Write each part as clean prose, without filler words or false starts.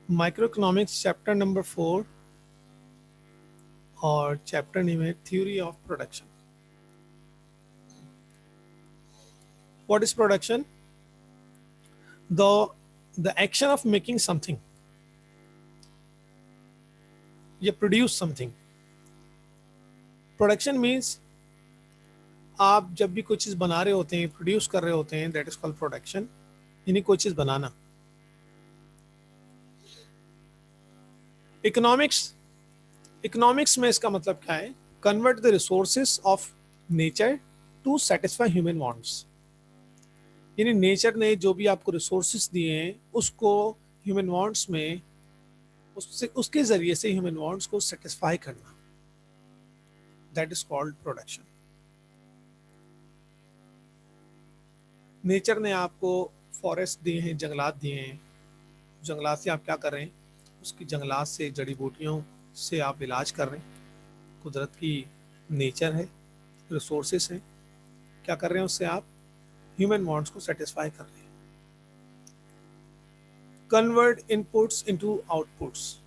Micro economics chapter number 4 और chapter name है theory of production. What is production? The action of making something या produce something. Production means आप जब भी कोई चीज़ बना रहे होते हैं, प्रोड्यूस कर रहे होते हैं, दैट इज कॉल्ड प्रोडक्शन, यानी कोई चीज़ बनाना। इकोनॉमिक्स इकोनॉमिक्स में इसका मतलब क्या है? Convert the resources of nature to satisfy human wants. यानी नेचर ने जो भी आपको रिसोर्सेस दिए हैं उसको ह्यूमन वांट्स में उससे उसके जरिए से ह्यूमन वांट्स को सेटिस्फाई करना, that is called production. Nature ने आपको फॉरेस्ट दिए हैं, जंगलात दिए हैं, जंगलात से आप क्या कर रहे हैं? उसकी जंगलात से जड़ी बूटियों से आप इलाज कर रहे हैं। कुदरत की नेचर है, रिसोर्सेस हैं, क्या कर रहे हैं उससे? आप ह्यूमन वांट्स को सेटिस्फाई कर रहे हैं। कन्वर्ट इनपुट्स इनटू आउटपुट्स,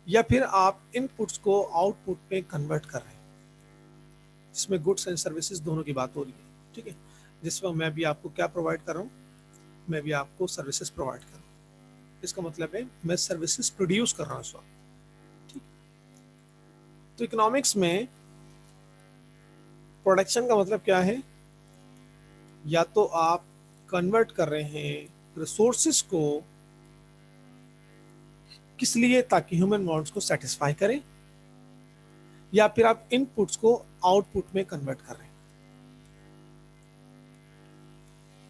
या फिर आप इनपुट्स को आउटपुट में कन्वर्ट कर रहे हैं, जिसमें गुड्स एंड सर्विसेज दोनों की बात हो रही है। ठीक है, जिसमें मैं भी आपको क्या प्रोवाइड कर रहा हूँ? मैं भी आपको सर्विसेज प्रोवाइड कर रहा हूँ। इसका मतलब है मैं सर्विसेज प्रोड्यूस कर रहा हूँ इस वक्त। ठीक, तो इकोनॉमिक्स में प्रोडक्शन का मतलब क्या है? या तो आप कन्वर्ट कर रहे हैं रिसोर्सेस को, किस लिए? ताकि ह्यूमन वांट्स को सेटिस्फाई करें, या फिर आप इनपुट्स को आउटपुट में कन्वर्ट कर रहे हैं।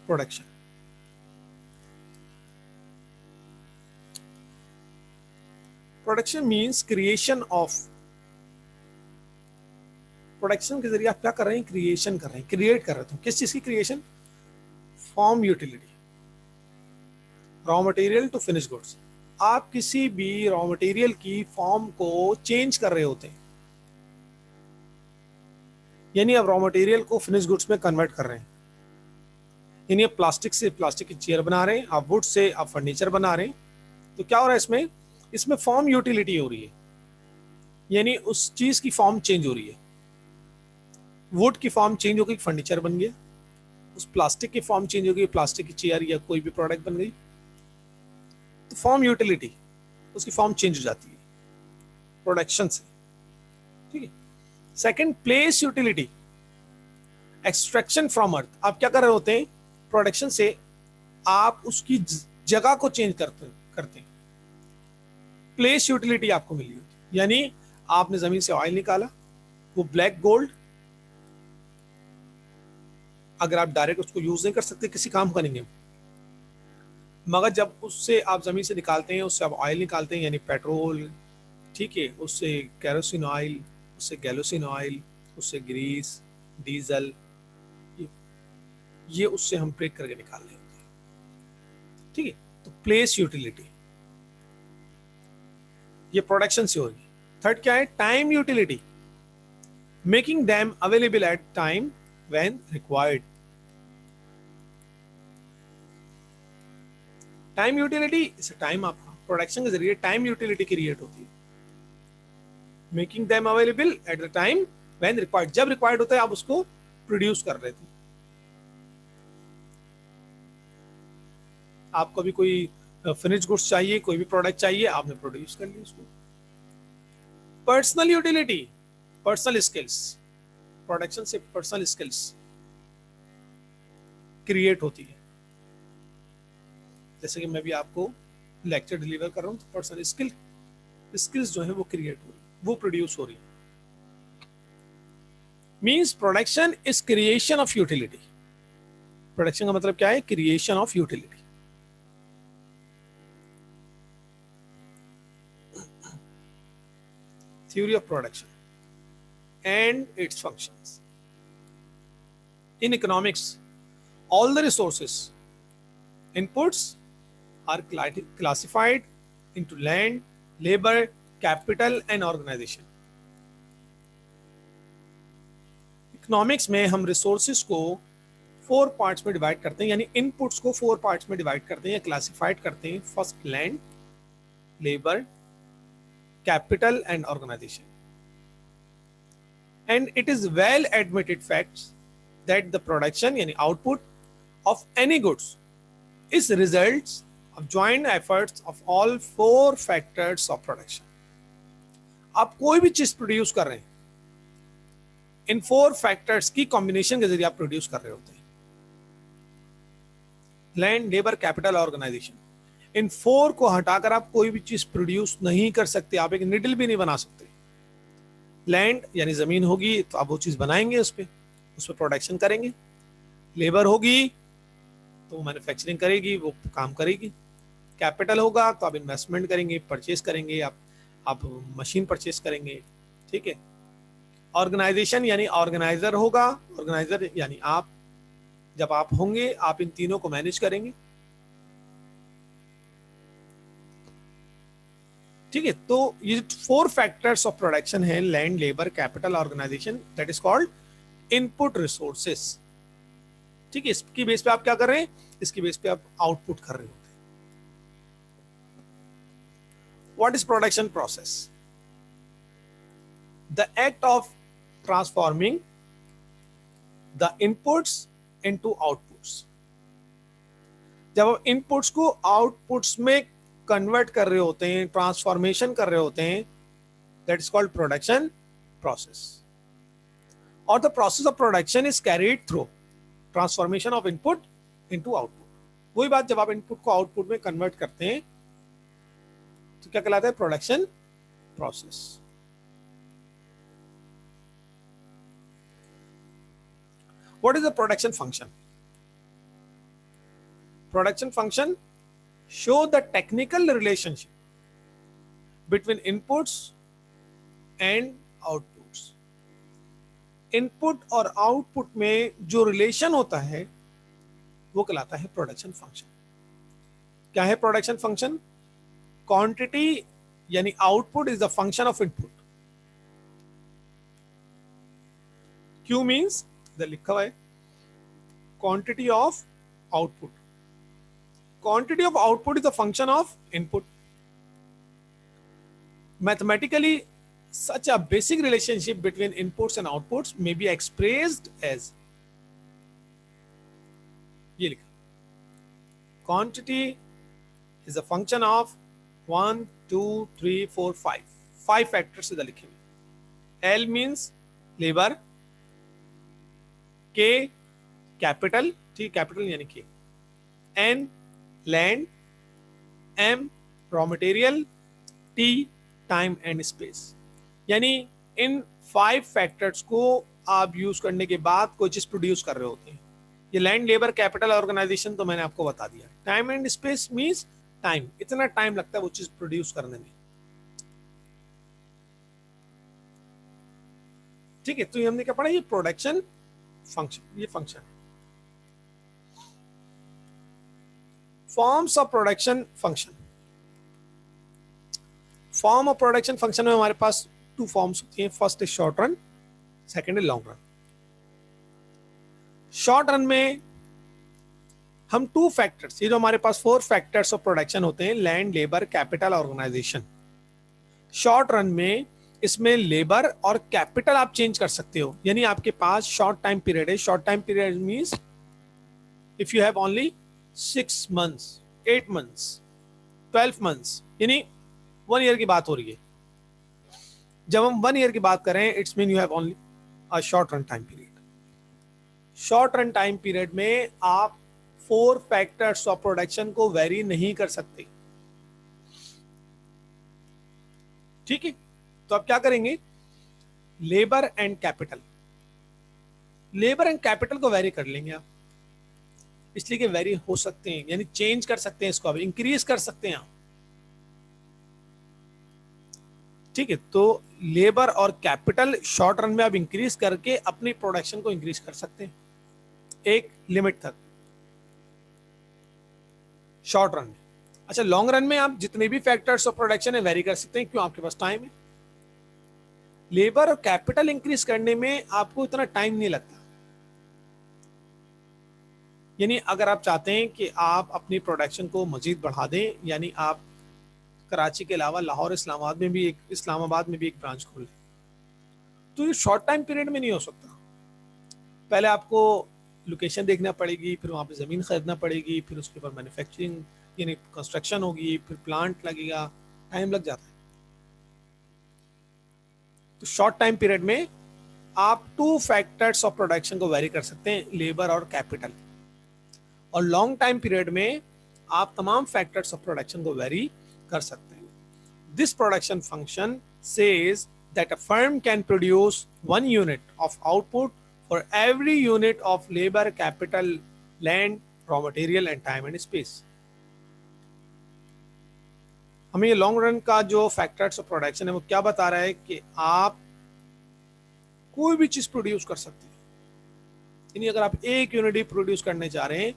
Production production means creation of. Production के जरिए आप क्या कर रहे हैं? क्रिएशन कर रहे हैं, क्रिएट कर रहे हैं। किस चीज की creation? Form utility, raw material to finish goods. आप किसी भी रॉ मटेरियल की फॉर्म को चेंज कर रहे होते हैं, यानी आप रॉ मटेरियल को फिनिश गुड्स में कन्वर्ट कर रहे हैं। यानी आप प्लास्टिक से प्लास्टिक की चेयर बना रहे हैं, आप वुड से आप फर्नीचर बना रहे हैं। तो क्या हो रहा है इसमें? इसमें फॉर्म यूटिलिटी हो रही है, यानी उस चीज की फॉर्म चेंज हो रही है। वुड की फॉर्म चेंज हो गई, फर्नीचर बन गया। उस प्लास्टिक की फॉर्म चेंज हो गई, प्लास्टिक की चेयर या कोई भी प्रोडक्ट बन गई। तो फॉर्म यूटिलिटी, उसकी फॉर्म चेंज हो जाती है प्रोडक्शन से। ठीक है। Second, place utility, extraction from earth. आप क्या कर रहे होते हैं? प्रोडक्शन से आप उसकी जगह को चेंज करते हैं। प्लेस यूटिलिटी आपको मिली होती है, यानी आपने जमीन से ऑयल निकाला, वो ब्लैक गोल्ड, अगर आप डायरेक्ट उसको यूज नहीं कर सकते, किसी काम का नहीं है, मगर जब उससे आप जमीन से निकालते हैं, उससे आप ऑयल निकालते हैं, यानी पेट्रोल, ठीक है, उससे कैरोसिन ऑयल, उससे गैलोसिन ऑयल, उससे ग्रीस, डीजल, ये उससे हम ब्रेक करके निकाल रहे होते हैं। ठीक है, तो प्लेस यूटिलिटी ये प्रोडक्शन से होगी। थर्ड क्या है? Time utility, making them available at time when required. Time utility, इस टाइम आपका प्रोडक्शन के जरिए टाइम यूटिलिटी क्रिएट होती है। Making them available at the time when required, जब रिक्वायर्ड होता है आप उसको प्रोड्यूस कर रहे थे। आपको भी कोई फिनिश गुड्स चाहिए, कोई भी प्रोडक्ट चाहिए, आपने प्रोड्यूस कर लिया उसको। Personal utility, personal skills, production से पर्सनल स्किल्स क्रिएट होती है। जैसे कि मैं भी आपको लेक्चर डिलीवर कर रहा हूँ, तो पर्सनल स्किल्स जो है वो क्रिएट हो रही है, वो प्रोड्यूस हो रही है। Means production is creation of utility. Production का मतलब क्या है? Creation of utility. Theory of production and its functions. In economics, all the resources, inputs are classified into land, labor, capital and organization. Economics में हम resources को 4 parts में divide करते हैं, यानी इनपुट्स को 4 पार्ट्स में डिवाइड करते हैं या क्लासिफाइड करते हैं। First, land, labor, capital and organization. And it is well admitted facts that the production यानी output of any goods is results of joint efforts of all four factors of production. आप कोई भी चीज produce कर रहे हैं, इन four factors की कॉम्बिनेशन के जरिए आप प्रोड्यूस कर रहे होते हैं. Land, labour, capital, organisation. इन फोर को हटाकर आप कोई भी चीज प्रोड्यूस नहीं कर सकते. आप एक निडल भी नहीं बना सकते. लैंड यानी जमीन होगी तो आप वो चीज बनाएंगे, उस पर प्रोडक्शन करेंगे. लेबर होगी तो वो मैन्युफैक्चरिंग करेगी, वो काम करेगी. कैपिटल होगा तो आप इन्वेस्टमेंट करेंगे, परचेज करेंगे, आप मशीन परचेज करेंगे. ठीक है. ऑर्गेनाइजेशन यानी ऑर्गेनाइजर होगा. ऑर्गेनाइजर यानी आप, जब आप होंगे आप इन तीनों को मैनेज करेंगे. ठीक है. तो ये फोर फैक्टर्स ऑफ प्रोडक्शन है, land, labour, capital, organisation, that is called input resources. ठीक है. इसकी बेस पे आप क्या कर रहे हैं, इसकी बेस पे आप आउटपुट कर रहे होते हैं. What is production process? The act of transforming the inputs into outputs. जब आप इनपुट्स को आउटपुट्स में कन्वर्ट कर रहे होते हैं, ट्रांसफॉर्मेशन कर रहे होते हैं, that is called production process. और the process of production is carried through transformation of input into output. वही बात, जब आप इनपुट को आउटपुट में कन्वर्ट करते हैं तो क्या कहलाता है, production process. What is the production function? Production function show the technical relationship between inputs and outputs. Input और आउटपुट में जो रिलेशन होता है वो कहलाता है प्रोडक्शन फंक्शन. क्या है प्रोडक्शन फंक्शन? क्वांटिटी यानी output is the function of input. Q means इधर लिखा हुआ है quantity of output. Quantity of output is a function of input. Mathematically, such a basic relationship between inputs and outputs may be expressed as ये लिखा, quantity is a function of 1, 2, 3, 4, 5. 5 factors इधर लिखे हुए. L means labor, K capital, ठीक, capital यानी K, N land, M raw material, T time and space. यानी इन 5 factors को आप यूज करने के बाद कोई चीज प्रोड्यूस कर रहे होते हैं. ये लैंड, लेबर, कैपिटल, ऑर्गेनाइजेशन तो मैंने आपको बता दिया. Time and space means time, इतना टाइम लगता है वो चीज प्रोड्यूस करने में. ठीक है. तो ये हमने क्या पढ़ा, ये प्रोडक्शन फंक्शन, ये function. Forms of production function. Form of production function में हमारे पास 2 फॉर्म्स होती हैं. First is short run, second is long run. Short run में हम 2 फैक्टर्स, ये जो हमारे पास 4 फैक्टर्स ऑफ प्रोडक्शन होते हैं, land, labour, capital, organisation. Short run में इसमें लेबर और कैपिटल आप चेंज कर सकते हो. यानी आपके पास शॉर्ट टाइम पीरियड है. Short time period means if you have only 6 months, 8 months, 12 months, यानी 1 year की बात हो रही है. जब हम 1 year की बात करें, it's mean you have only a short run time period. Short run time period में आप 4 फैक्टर्स ऑफ प्रोडक्शन को वेरी नहीं कर सकते. ठीक है. तो आप क्या करेंगे, labour and capital, labour and capital को वेरी कर लेंगे आप, इसलिए कि वेरी हो सकते हैं, यानी चेंज कर सकते हैं, इसको आप इंक्रीज कर सकते हैं आप. ठीक है. तो लेबर और कैपिटल शॉर्ट रन में आप इंक्रीज करके अपनी प्रोडक्शन को इंक्रीज कर सकते हैं एक लिमिट तक, शॉर्ट रन में. अच्छा, लॉन्ग रन में आप जितने भी फैक्टर्स ऑफ प्रोडक्शन है वेरी कर सकते हैं, क्यों, आपके पास टाइम है. लेबर और कैपिटल इंक्रीज करने में आपको इतना टाइम नहीं लगता. यानी अगर आप चाहते हैं कि आप अपनी प्रोडक्शन को मजीद बढ़ा दें, यानी आप कराची के अलावा लाहौर इस्लामाबाद में भी एक ब्रांच खोल लें, तो ये शॉर्ट टाइम पीरियड में नहीं हो सकता। पहले आपको लोकेशन देखना पड़ेगी, फिर वहाँ पे ज़मीन खरीदना पड़ेगी, फिर उसके ऊपर मैन्युफैक्चरिंग यानी कंस्ट्रक्शन होगी, फिर प्लांट लगेगा, टाइम लग जाता है। तो शॉर्ट टाइम पीरियड में आप 2 फैक्टर्स ऑफ प्रोडक्शन को वेरी कर सकते हैं, लेबर और कैपिटल। और लॉन्ग टाइम पीरियड में आप तमाम फैक्टर्स ऑफ प्रोडक्शन को वेरी कर सकते हैं। This production function says that a firm can produce 1 unit of output for every unit of labor, capital, land, raw material and time and space. हमें ये long run का जो factors of production है वो क्या बता रहा है कि आप कोई भी चीज प्रोड्यूस कर सकते हैं। यानी अगर आप एक यूनिट ही प्रोड्यूस करने जा रहे हैं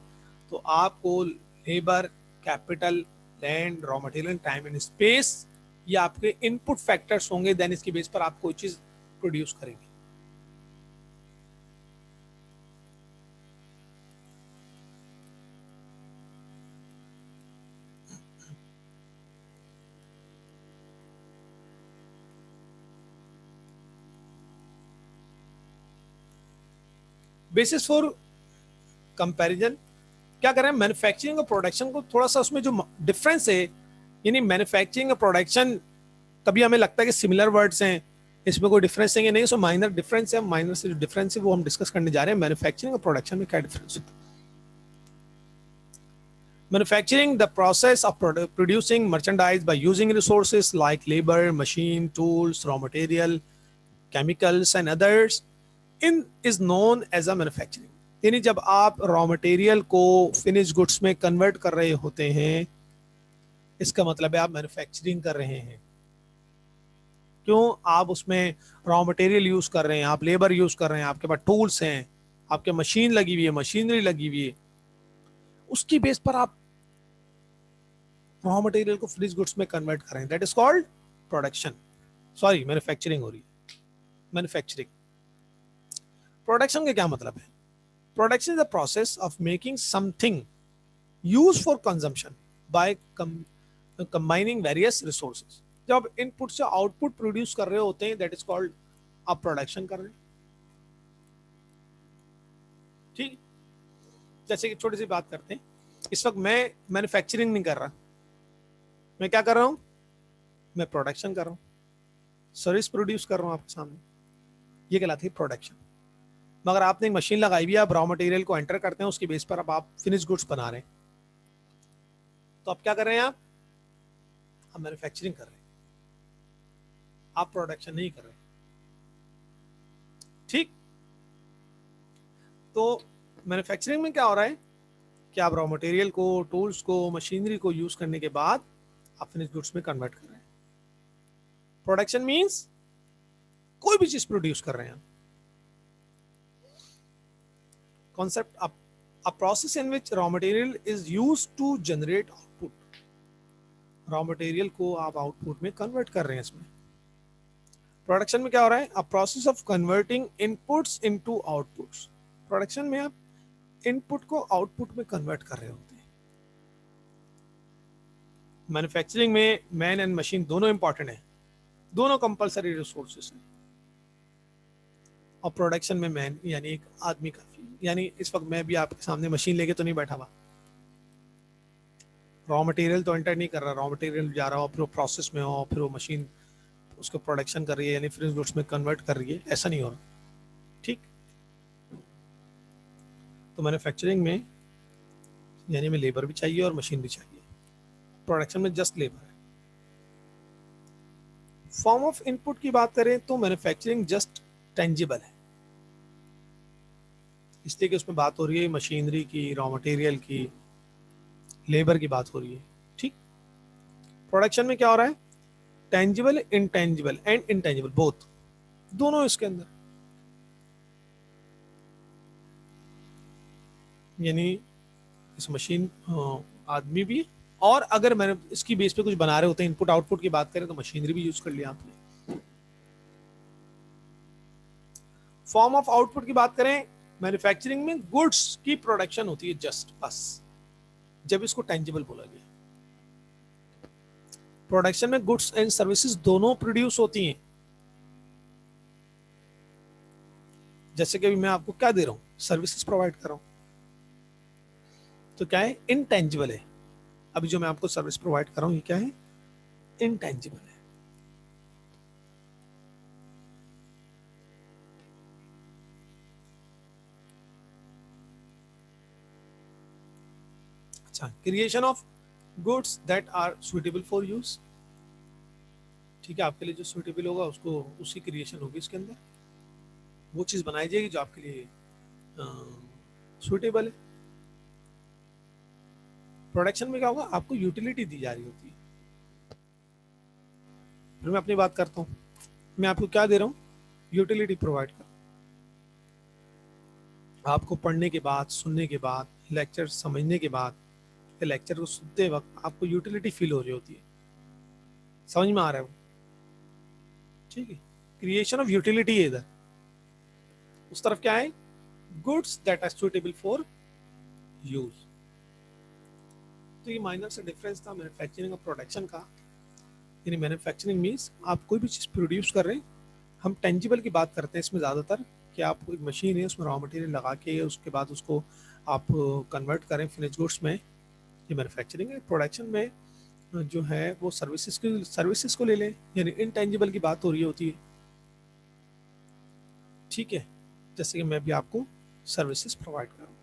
तो आपको labour, capital, land, raw material, time and space ये आपके इनपुट फैक्टर्स होंगे, देन इसके बेस पर आप कोई चीज प्रोड्यूस करेंगे। बेसिस फॉर कंपैरिजन क्या करें, मैन्युफैक्चरिंग और प्रोडक्शन को थोड़ा सा उसमें जो डिफरेंस है, यानी मैन्युफैक्चरिंग और प्रोडक्शन तभी हमें लगता है कि सिमिलर वर्ड्स हैं, इसमें कोई डिफरेंस नहीं है, नहीं, सो माइनर डिफरेंस है। माइनर से जो डिफरेंस है वो हम डिस्कस करने जा रहे हैं। मैन्युफैक्चरिंग और प्रोडक्शन में क्या डिफरेंस होता है? Manufacturing, the process of producing merchandise by using resources like labor, machine, tools, raw material, chemicals and others is known as a manufacturing. यानी जब आप रॉ मटेरियल को फिनिश गुड्स में कन्वर्ट कर रहे होते हैं, इसका मतलब है आप मैन्युफैक्चरिंग कर रहे हैं। क्यों? आप उसमें रॉ मटेरियल यूज कर रहे हैं, आप लेबर यूज कर रहे हैं, आपके पास टूल्स हैं, आपके मशीन लगी हुई है, मशीनरी लगी हुई है, उसकी बेस पर आप रॉ मटेरियल को फिनिश गुड्स में कन्वर्ट करें, that is called production. Sorry, manufacturing हो रही है, मैन्युफैक्चरिंग। प्रोडक्शन का क्या मतलब है? Production is the process of making something use for consumption by combining various resources. जब आप इनपुट से आउटपुट प्रोड्यूस कर रहे होते हैं, दैट इज कॉल्ड आप प्रोडक्शन कर रहे हैं। ठीक, जैसे कि छोटी सी बात करते हैं, इस वक्त मैं मैन्युफैक्चरिंग नहीं कर रहा, मैं क्या कर रहा हूं? मैं प्रोडक्शन कर रहा हूं, सर्विस प्रोड्यूस कर रहा हूं आपके सामने, ये कहलाती है प्रोडक्शन। मगर आपने एक मशीन लगाई हुई है, आप रॉ मटेरियल को एंटर करते हैं, उसकी बेस पर अब आप फिनिश गुड्स बना रहे हैं, तो आप क्या कर रहे हैं? आप मैन्युफैक्चरिंग कर रहे हैं, आप प्रोडक्शन नहीं कर रहे। ठीक, तो मैन्युफैक्चरिंग में क्या हो रहा है कि आप रॉ मटेरियल को, टूल्स को, मशीनरी को यूज करने के बाद आप फिनिश गुड्स में कन्वर्ट कर रहे हैं। प्रोडक्शन मींस कोई भी चीज प्रोड्यूस कर रहे हैं। Concept, a process in which raw material is used to generate output. Raw material को आप आउटपुट में कन्वर्ट कर रहे हैं। इसमें प्रोडक्शन में क्या हो रहा है? a process of converting inputs into outputs. Production में आप इनपुट को आउटपुट में कन्वर्ट कर रहे होते हैं। मैन्युफैक्चरिंग में मैन एंड मशीन दोनों इंपॉर्टेंट है, दोनों कंपलसरी रिसोर्सेस हैं। और प्रोडक्शन में मैन यानी एक आदमी काफी। यानी इस वक्त मैं भी आपके सामने मशीन लेके तो नहीं बैठा हुआ, रॉ मटेरियल तो एंटर नहीं कर रहा, रॉ मटेरियल जा रहा हो, फिर वो प्रोसेस में हो, फिर वो मशीन उसको प्रोडक्शन कर रही है, यानी फिनिश गुड्स में कन्वर्ट कर रही है, ऐसा नहीं हो रहा। ठीक, तो मैन्युफैक्चरिंग में यानी में लेबर भी चाहिए और मशीन भी चाहिए, प्रोडक्शन में जस्ट लेबर है। फॉर्म ऑफ इनपुट की बात करें तो मैन्युफैक्चरिंग जस्ट टेंजिबल है, इसलिए कि उसमें बात हो रही है मशीनरी की, रॉ मटेरियल की, लेबर की बात हो रही है। ठीक, प्रोडक्शन में क्या हो रहा है? Tangible, intangible and intangible both, दोनों इसके अंदर। यानी इस मशीन आदमी भी, और अगर मैंने इसकी बेस पे कुछ बना रहे होते हैं, इनपुट आउटपुट की बात करें तो मशीनरी भी यूज कर लिया आपने। फॉर्म ऑफ आउटपुट की बात करें, मैन्युफैक्चरिंग में गुड्स की प्रोडक्शन होती है जस्ट, बस, जब इसको टेंजिबल बोला गया। प्रोडक्शन में गुड्स एंड सर्विसेज दोनों प्रोड्यूस होती हैं। जैसे कि अभी मैं आपको क्या दे रहा हूं, सर्विसेज प्रोवाइड कर रहा हूं, तो क्या है, इनटेंजिबल है। अभी जो मैं आपको सर्विस प्रोवाइड कर रहा हूं ये क्या है, इनटेंजिबल है। अच्छा, creation of goods that are suitable for use, ठीक है, आपके लिए जो सुटेबल होगा उसको उसी क्रिएशन होगी, इसके अंदर वो चीज बनाई जाएगी जो आपके लिए सुटेबल है। प्रोडक्शन में क्या होगा, आपको यूटिलिटी दी जा रही होती है। फिर मैं अपनी बात करता हूँ, मैं आपको क्या दे रहा हूँ, यूटिलिटी प्रोवाइड कर। आपको पढ़ने के बाद, सुनने के बाद, लेक्चर समझने के बाद, लेक्चर को सुनते वक्त आपको यूटिलिटी फील हो रही होती है, समझ में आ रहा है वो, ठीक है। क्रिएशन ऑफ यूटिलिटी है इधर, उस तरफ क्या है, goods that are suitable for use. तो ये माइनर सा डिफरेंस था मैन्युफैक्चरिंग और प्रोडक्शन का। यानी मैन्युफैक्चरिंग मीन्स आप कोई भी चीज़ प्रोड्यूस कर रहे हैं, हम टेंजिबल की बात करते हैं इसमें ज़्यादातर, कि आप एक मशीन है उसमें रॉ मटेरियल लगा के उसके बाद उसको आप कन्वर्ट करें फिनिश गुड्स में, ये मैन्युफैक्चरिंग है। प्रोडक्शन में जो है वो सर्विसेज को ले लें, यानी इनटेंजिबल की बात हो रही होती है, ठीक है। जैसे कि मैं भी आपको सर्विसेज प्रोवाइड कर रहा हूँ।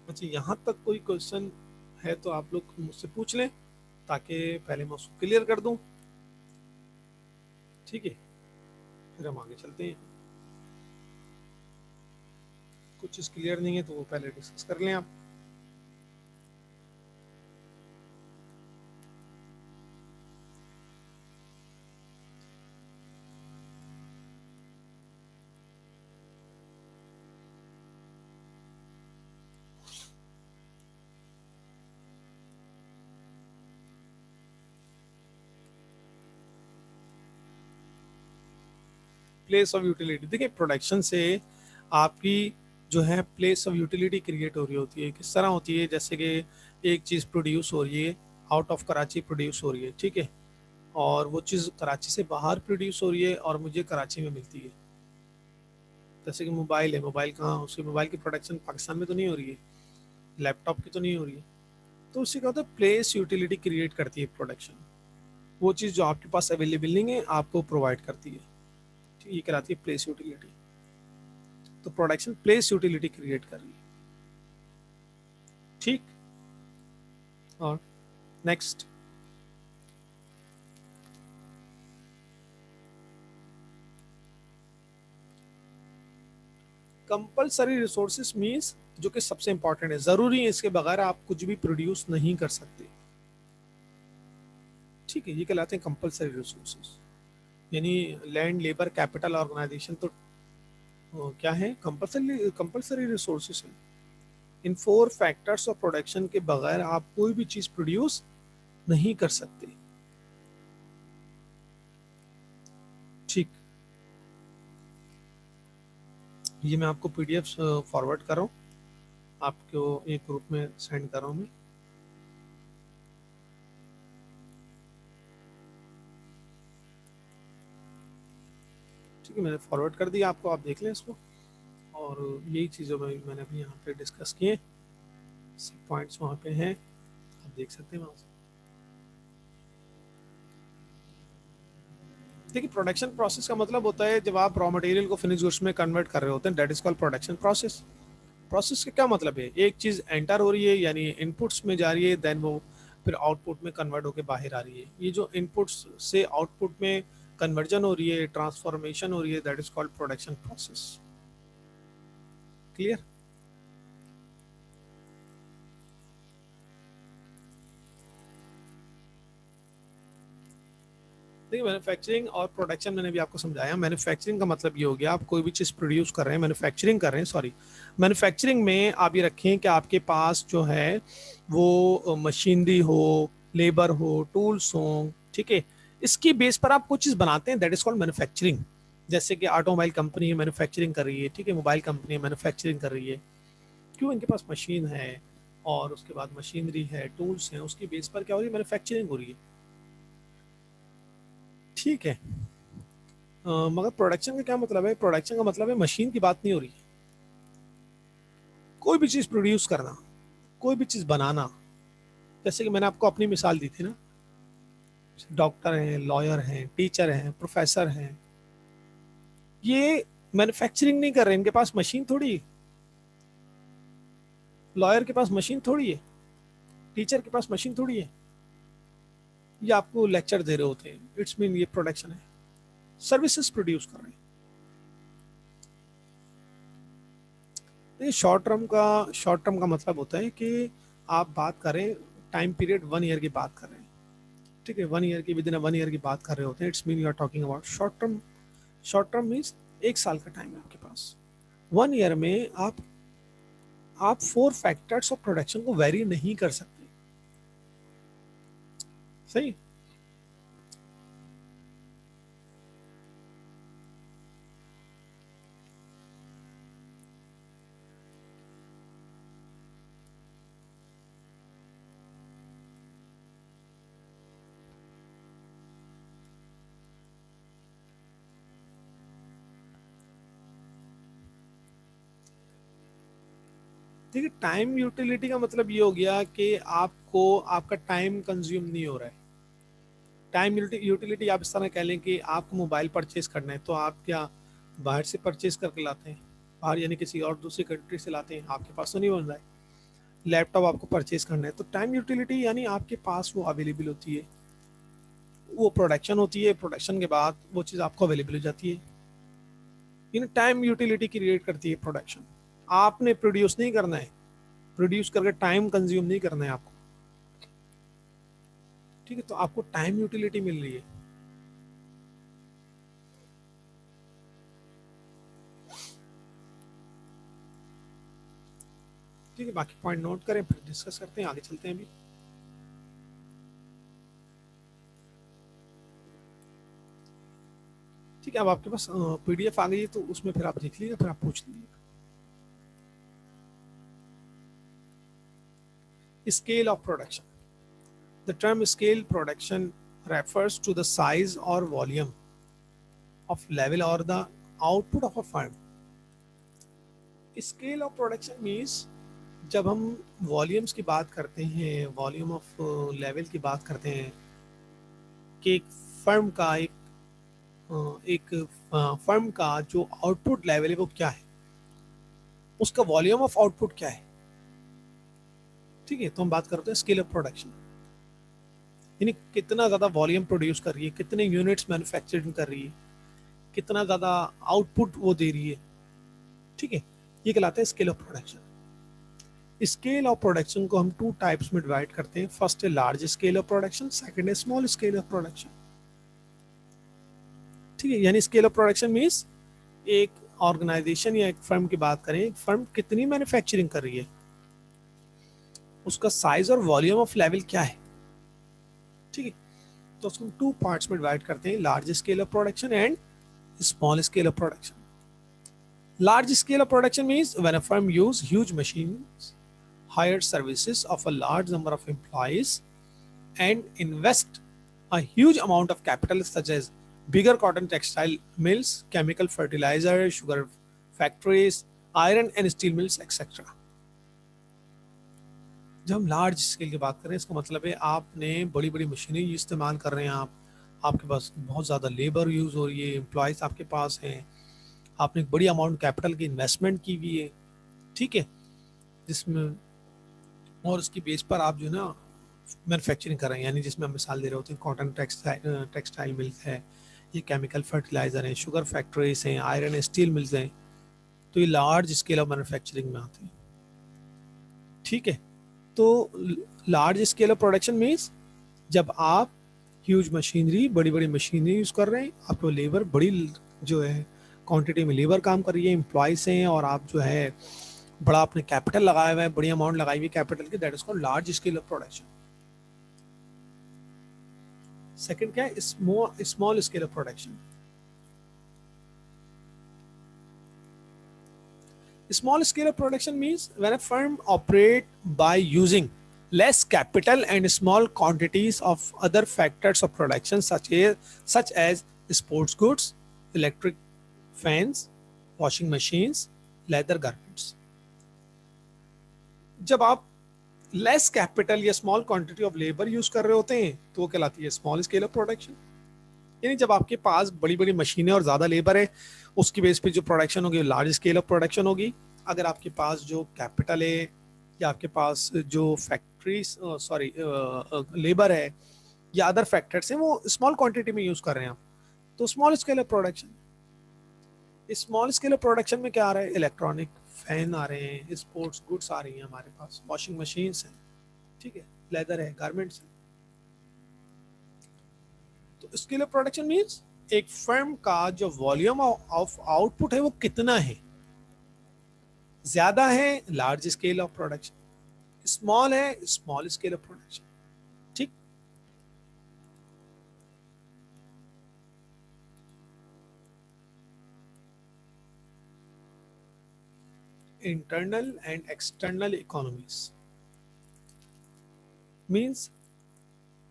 अच्छा, यहाँ तक कोई क्वेश्चन है तो आप लोग मुझसे पूछ लें, ताकि पहले मैं उसको क्लियर कर दूं, ठीक है, फिर हम आगे चलते हैं। कुछ चीज़ क्लियर नहीं है तो वो पहले डिस्कस कर लें आप। प्लेस ऑफ यूटिलिटी, देखिए प्रोडक्शन से आपकी जो है प्लेस ऑफ यूटिलिटी क्रिएट हो रही होती है। किस तरह होती है, जैसे कि एक चीज़ प्रोड्यूस हो रही है, आउट ऑफ कराची प्रोड्यूस हो रही है, ठीक है, और वो चीज़ कराची से बाहर प्रोड्यूस हो रही है और मुझे कराची में मिलती है। जैसे कि मोबाइल है, मोबाइल कहाँ, उसकी मोबाइल की प्रोडक्शन पाकिस्तान में तो नहीं हो रही है, लैपटॉप की तो नहीं हो रही है, तो उससे क्या होता है, प्लेस यूटिलिटी क्रिएट करती है प्रोडक्शन। वो चीज़ जो आपके पास अवेलेबल नहीं है आपको प्रोवाइड करती है, ठीक है, ये कहलाती है प्लेस यूटिलिटी। तो प्रोडक्शन प्लेस यूटिलिटी क्रिएट कर रही है, ठीक। और नेक्स्ट, कंपलसरी रिसोर्सेज मींस, जो कि सबसे इंपॉर्टेंट है, जरूरी है, इसके बगैर आप कुछ भी प्रोड्यूस नहीं कर सकते, ठीक है, ये कहलाते हैं कंपलसरी रिसोर्सेज। यानी लैंड, लेबर, कैपिटल, ऑर्गेनाइजेशन, तो क्या है, कंपलसरी रिसोर्सेज है। इन 4 फैक्टर्स ऑफ प्रोडक्शन के बगैर आप कोई भी चीज प्रोड्यूस नहीं कर सकते, ठीक। ये मैं आपको पीडीएफ फॉरवर्ड कर रहा हूँ, आपको एक ग्रुप में सेंड कर रहा हूँ मैं। ठीक है, मैंने फॉरवर्ड कर दिया आपको, आप देख लें इसको। और यही चीज़ों में मैंने अभी यहाँ पे डिस्कस किए, सब पॉइंट्स वहाँ पे हैं, आप देख सकते हैं वहाँ से। देखिए, प्रोडक्शन प्रोसेस का मतलब होता है जब आप रॉ मटेरियल को फिनिश गुड्स में कन्वर्ट कर रहे होते हैं, that is called production process. Process का क्या मतलब है, एक चीज़ एंटर हो रही है यानी इनपुट्स में जा रही है, देन वो फिर आउटपुट में कन्वर्ट होकर बाहर आ रही है। ये जो इनपुट्स से आउटपुट में कन्वर्जन हो रही है, ट्रांसफॉर्मेशन हो रही है, that is called production process. Clear. देखिए, मैन्युफैक्चरिंग और प्रोडक्शन मैंने भी आपको समझाया। मैन्युफैक्चरिंग का मतलब ये हो गया, आप कोई भी चीज़ प्रोड्यूस कर रहे हैं, मैन्युफैक्चरिंग कर रहे हैं, सॉरी, मैन्युफैक्चरिंग में आप ये रखें कि आपके पास जो है वो मशीनरी हो, लेबर हो, टूल्स हो, ठीक है, इसकी बेस पर आप कोई चीज़ बनाते हैं, दैट इज कॉल्ड मैन्युफैक्चरिंग। जैसे कि ऑटोमोबाइल कंपनी है, मैन्युफैक्चरिंग कर रही है, ठीक है, मोबाइल कंपनी है, मैन्युफैक्चरिंग कर रही है, क्यों? इनके पास मशीन है और उसके बाद मशीनरी है, टूल्स हैं, उसकी बेस पर क्या हो रही है? मैन्युफैक्चरिंग हो रही है, ठीक है। मगर प्रोडक्शन का क्या मतलब है? प्रोडक्शन का मतलब है मशीन की बात नहीं हो रही है। कोई भी चीज़ प्रोड्यूस करना, कोई भी चीज़ बनाना, जैसे कि मैंने आपको अपनी मिसाल दी थी ना, डॉक्टर हैं, लॉयर हैं, टीचर हैं, प्रोफेसर हैं, ये मैन्युफैक्चरिंग नहीं कर रहे, इनके पास मशीन थोड़ी है। लॉयर के पास मशीन थोड़ी है, टीचर के पास मशीन थोड़ी है। ये आपको लेक्चर दे रहे होते हैं, इट्स मीन ये प्रोडक्शन है, सर्विसेज प्रोड्यूस कर रहे हैं। ये शॉर्ट टर्म का मतलब होता है कि आप बात करें टाइम पीरियड 1 ईयर की बात कर रहे हैं, ठीक है, 1 ईयर की, विद इन 1 ईयर की बात कर रहे होते हैं, it's mean you are talking about short term. Short term means 1 साल का टाइम है आपके पास। 1 ईयर में आप 4 फैक्टर्स ऑफ प्रोडक्शन को वेरी नहीं कर सकते, सही। देखिए, टाइम यूटिलिटी का मतलब ये हो गया कि आपको आपका टाइम कंज्यूम नहीं हो रहा है। टाइम यूटिलिटी आप इस तरह कह लें कि आपको मोबाइल परचेज करना है, तो आप क्या बाहर से परचेज करके लाते हैं? बाहर यानी किसी और दूसरी कंट्री से लाते हैं, आपके पास तो नहीं बन रहा है। लैपटॉप आपको परचेज करना है, तो टाइम यूटिलिटी यानी आपके पास वो अवेलेबल होती है, वो प्रोडक्शन होती है, प्रोडक्शन के बाद वो चीज़ आपको अवेलेबल हो जाती है। इन टाइम यूटिलिटी क्रिएट करती है प्रोडक्शन। आपने प्रोड्यूस नहीं करना है, प्रोड्यूस करके टाइम कंज्यूम नहीं करना है आपको, ठीक है, तो आपको टाइम यूटिलिटी मिल रही है। ठीक है, बाकी पॉइंट नोट करें, फिर डिस्कस करते हैं, आगे चलते हैं अभी। ठीक है, अब आपके पास पीडीएफ आ गई है, तो उसमें फिर आप देख लीजिए, फिर आप पूछ लीजिए। Scale of production. The term scale production refers to the size or volume of level or the output of a firm. Scale of production means जब हम वॉल्यूम्स की बात करते हैं, वॉल्यूम ऑफ लेवल की बात करते हैं कि एक फर्म का एक फर्म का जो आउटपुट लेवल है वो क्या है, उसका वॉल्यूम ऑफ आउटपुट क्या है, ठीक है, तो हम बात करते हैं स्केल ऑफ प्रोडक्शन, यानी कितना ज़्यादा वॉल्यूम प्रोड्यूस कर रही है, कितने यूनिट्स मैन्युफैक्चरिंग कर रही है, कितना ज़्यादा आउटपुट वो दे रही है, ठीक है, ये कहलाता है scale of production. Scale of production को हम 2 टाइप्स में डिवाइड करते हैं। फर्स्ट है large scale of production, second है स्मॉल स्केल ऑफ प्रोडक्शन, ठीक है, यानी स्केल ऑफ प्रोडक्शन मीन्स एक ऑर्गेनाइजेशन या एक फर्म की बात करें, एक फर्म कितनी मैन्युफैक्चरिंग कर रही है, उसका साइज और वॉल्यूम ऑफ लेवल क्या है, ठीक है, तो उसको हम 2 पार्ट्स में डिवाइड करते हैं, large scale of production and small scale of production. Large scale of production means when a firm use huge machines, hire services of a large number of employees and invest a huge amount of capital such as bigger cotton textile mills, chemical fertilizer, sugar factories, iron and steel mills, etc. जब हम large scale की बात करें, इसका मतलब है आपने बड़ी बड़ी मशीनें इस्तेमाल कर रहे हैं, आपके पास बहुत ज़्यादा लेबर यूज़ हो रही है, एम्प्लॉयज़ आपके पास हैं, आपने एक बड़ी अमाउंट कैपिटल की इन्वेस्टमेंट की हुई है, ठीक है, जिसमें और उसकी बेस पर आप जो है ना मैन्युफैक्चरिंग कर रहे हैं, यानी जिसमें हम मिसाल दे रहे होते हैं कॉटन टेक्सटाइल मिल्स है, ये केमिकल फर्टिलाइजर हैं, शुगर फैक्ट्रीज हैं, आयरन स्टील मिल्स हैं, तो ये लार्ज स्केल ऑफ मैन्युफैक्चरिंग में आते हैं, ठीक है। तो large scale of production means जब आप ह्यूज मशीनरी, बड़ी बड़ी मशीनरी यूज कर रहे हैं, आपको लेबर बड़ी जो है क्वांटिटी में लेबर काम कर रही है, एम्प्लॉयज हैं, और आप जो है बड़ा आपने कैपिटल लगाया हुआ है, बड़ी अमाउंट लगाई हुई कैपिटल की, that is called large scale of production. Second क्या है? Small scale of production. Small scale of production means when a firm operate by using less capital and small quantities of other factors of production such as sports goods, electric fans, washing machines, leather garments. जब आप less capital या small quantity of labour use कर रहे होते हैं तो वो कहलाती है स्मॉल स्केल ऑफ प्रोडक्शन। यानी जब आपके पास बड़ी बड़ी मशीनें और ज्यादा लेबर है, उसकी बेस पे जो प्रोडक्शन होगी लार्ज स्केल ऑफ प्रोडक्शन होगी। अगर आपके पास जो कैपिटल है या आपके पास जो फैक्ट्रीज सॉरी लेबर है या अदर फैक्टर्स हैं वो स्मॉल क्वांटिटी में यूज कर रहे हैं आप, तो small scale of production. Small scale of production में क्या आ रहा है? इलेक्ट्रॉनिक फैन आ रहे हैं, स्पोर्ट्स गुड्स आ रही हैं हमारे पास, वॉशिंग मशीन्स हैं, ठीक है, लेदर है, गारमेंट्स है। तो स्केल ऑफ प्रोडक्शन मींस एक फर्म का जो वॉल्यूम ऑफ आउटपुट है वो कितना है, ज्यादा है large scale of production, small है स्मॉल स्केल ऑफ प्रोडक्शन। ठीक, internal and external economies means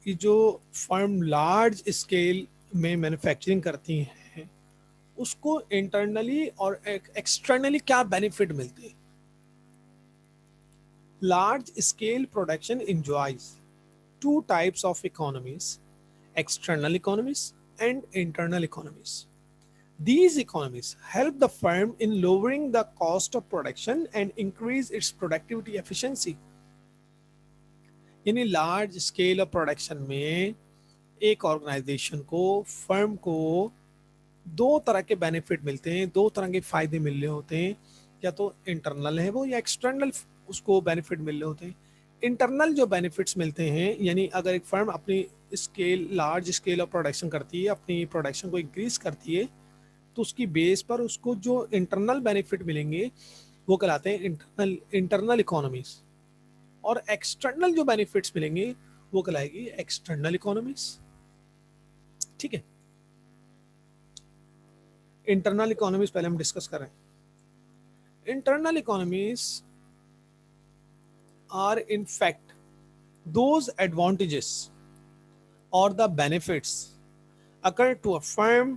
कि जो फर्म लार्ज स्केल में मैन्युफैक्चरिंग करती हैं उसको इंटरनली और एक्सटर्नली क्या बेनिफिट मिलते हैं। Large scale production enjoys two types of economies: external economies and internal economies. These economies help the firm in lowering the cost of production and increase its productivity efficiency. यानी large scale of production में एक organisation को, firm को दो तरह के benefit मिलते हैं, दो तरह के फायदे मिल रहे होते हैं, या तो इंटरनल है वो या एक्सटर्नल उसको बेनिफिट मिल रहे होते हैं। इंटरनल जो बेनिफिट्स मिलते हैं यानी अगर एक फर्म अपनी scale large scale of production करती है, अपनी प्रोडक्शन को इंक्रीज करती है, तो उसकी बेस पर उसको जो इंटरनल बेनिफिट मिलेंगे वो कहलाते हैं इंटरनल इकोनॉमीज, और एक्सटर्नल जो बेनिफिट्स मिलेंगे वो कहलाएगी एक्सटर्नल इकोनॉमीज। ठीक है, इंटरनल इकोनॉमीज पहले हम डिस्कस कर रहे हैं। Internal economies are in fact those advantages or the benefits occur to a firm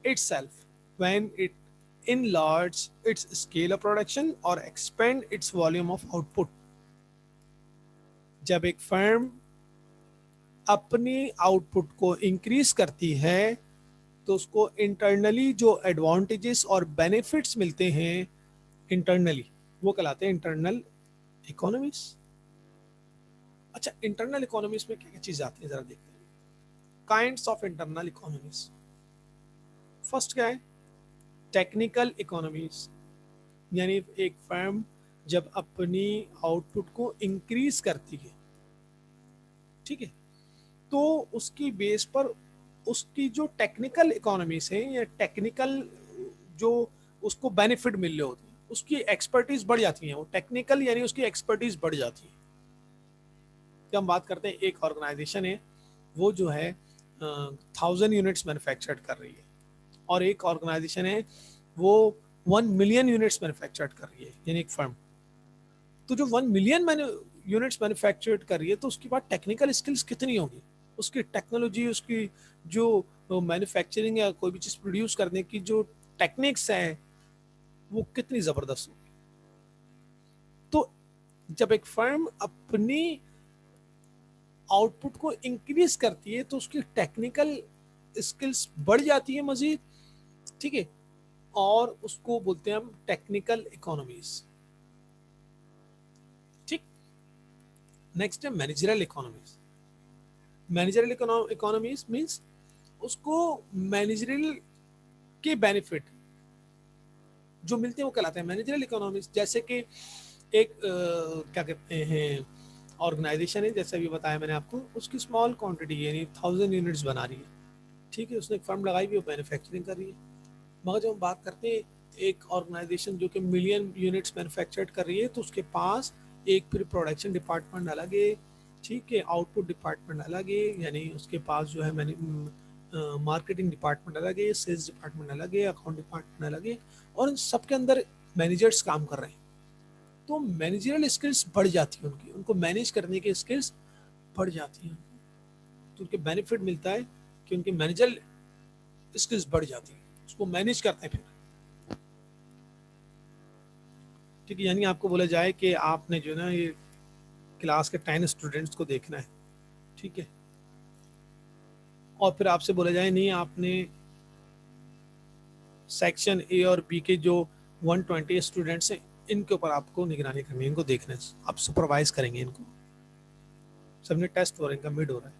itself when it enlarge its scale of production or expand its volume of output. जब एक firm अपनी output को increase करती है तो उसको internally जो advantages और बेनिफिट्स मिलते हैं इंटरनली वो कहलाते हैं इंटरनल इकोनॉमीज। अच्छा, इंटरनल इकोनॉमीज में क्या क्या चीज आती है जरा देखते हैं। Kinds of internal economies, first क्या है? टेक्निकल इकोनॉमीज, यानी एक फर्म जब अपनी आउटपुट को इंक्रीज करती है, ठीक है, तो उसकी बेस पर उसकी जो टेक्निकल इकोनॉमीज है या टेक्निकल जो उसको बेनिफिट मिल रहे होते हैं उसकी एक्सपर्टीज बढ़ जाती है। वो टेक्निकल यानी उसकी एक्सपर्टीज बढ़ जाती है। जब हम बात करते हैं एक ऑर्गेनाइजेशन है वो जो है 1000 यूनिट्स मैन्युफैक्चर्ड कर रही है, और एक ऑर्गेनाइजेशन है वो 1 मिलियन यूनिट्स मैन्युफैक्चर्ड कर रही है, यानी एक फर्म। तो जो 1 मिलियन यूनिट्स मैन्युफैक्चर्ड कर रही है तो उसके बाद टेक्निकल स्किल्स कितनी होगी, उसकी टेक्नोलॉजी, उसकी जो मैन्युफैक्चरिंग या कोई भी चीज़ प्रोड्यूस करने की जो टेक्निक्स हैं वो कितनी ज़बरदस्त होगी। तो जब एक फर्म अपनी आउटपुट को इंक्रीज करती है तो उसकी टेक्निकल स्किल्स बढ़ जाती है मजीद, ठीक है, और उसको बोलते हैं हम टेक्निकल इकोनॉमीज। ठीक, नेक्स्ट है managerial economies. Managerial economies means उसको मैनेजरल के बेनिफिट जो मिलते हैं वो कहलाते हैं मैनेजरल इकोनॉमीज। जैसे कि एक क्या कहते हैं ऑर्गेनाइजेशन है, जैसे अभी बताया मैंने आपको, उसकी स्मॉल क्वांटिटी यानी 1000 यूनिट्स बना रही है, ठीक है, उसने एक फर्म लगाई हुई, वो मैन्युफैक्चरिंग कर रही है। मगर जब हम बात करते हैं एक ऑर्गेनाइजेशन जो कि मिलियन यूनिट्स मैन्युफैक्चर्ड कर रही है तो उसके पास एक फिर प्रोडक्शन डिपार्टमेंट अलग है, ठीक है, आउटपुट डिपार्टमेंट अलग है, यानी उसके पास जो है मार्केटिंग डिपार्टमेंट अलग है, सेल्स डिपार्टमेंट अलग है, अकाउंट डिपार्टमेंट अलग है, और इन सबके अंदर मैनेजर्स काम कर रहे हैं, तो मैनेजरियल स्किल्स बढ़ जाती है उनकी, उनको मैनेज करने की स्किल्स बढ़ जाती हैं, तो उनके बेनिफिट मिलता है कि उनकी मैनेजर स्किल्स बढ़ जाती है, उसको मैनेज करते हैं फिर। ठीक है, यानी आपको बोला जाए कि आपने जो है ना ये क्लास के 10 स्टूडेंट्स को देखना है, ठीक है, और फिर आपसे बोला जाए नहीं आपने सेक्शन ए और बी के जो 120 स्टूडेंट्स हैं इनके ऊपर आपको निगरानी करनी है, इनको देखना है, आप सुपरवाइज करेंगे इनको, सबने टेस्ट हो रहा है, इनका मिड हो रहा है,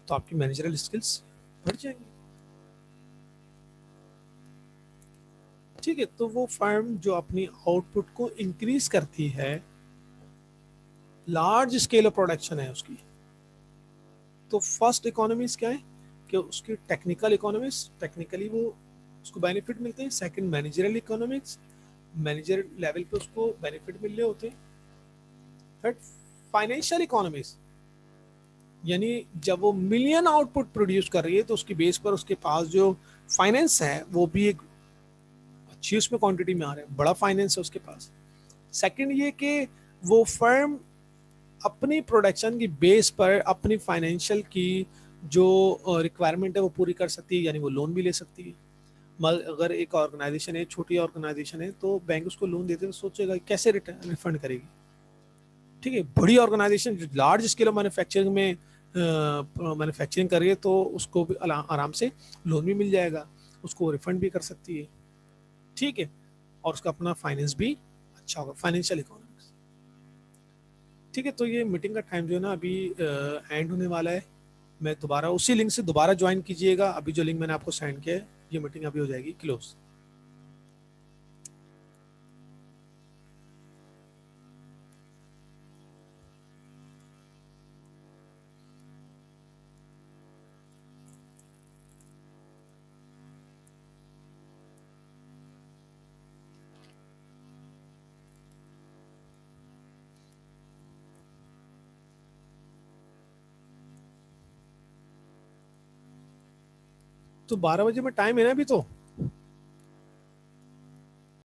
तो आपकी मैनेजरल स्किल्स बढ़ जाएंगी। ठीक है, तो वो फर्म जो अपनी आउटपुट को इंक्रीज करती है, लार्ज स्केल ऑफ प्रोडक्शन है उसकी, तो फर्स्ट इकोनॉमीज क्या है कि उसकी टेक्निकल इकोनॉमिक्स, टेक्निकली वो उसको बेनिफिट मिलते हैं। Second managerial economics, manager level पे उसको बेनिफिट मिल रहे होते हैं। थर्ड फाइनेंशियल इकोनॉमिक्स, यानी जब वो मिलियन आउटपुट प्रोड्यूस कर रही है तो उसकी बेस पर उसके पास जो फाइनेंस है वो भी एक अच्छी उसमें क्वांटिटी में आ रहा है, बड़ा फाइनेंस है उसके पास। सेकंड ये कि वो फर्म अपनी प्रोडक्शन की बेस पर अपनी फाइनेंशियल की जो रिक्वायरमेंट है वो पूरी कर सकती है, यानी वो लोन भी ले सकती है। अगर एक ऑर्गेनाइजेशन है, छोटी ऑर्गेनाइजेशन है, तो बैंक उसको लोन देते तो सोचेगा कैसे रिटर्न रिफंड करेगी। ठीक है, बड़ी ऑर्गेनाइजेशन जो लार्ज स्केल ऑफ मैन्युफैक्चरिंग में मैन्युफैक्चरिंग कर रही है तो उसको भी आराम से लोन भी मिल जाएगा, उसको रिफंड भी कर सकती है। ठीक है, और उसका अपना फाइनेंस भी अच्छा होगा, फाइनेंशियल इकोनॉमिक्स। ठीक है, तो ये मीटिंग का टाइम जो है ना अभी एंड होने वाला है। मैं दोबारा उसी लिंक से दोबारा ज्वाइन कीजिएगा, अभी जो लिंक मैंने आपको सेंड किया है, ये मीटिंग अभी हो जाएगी क्लोज। तो 12 बजे में टाइम है ना अभी तो।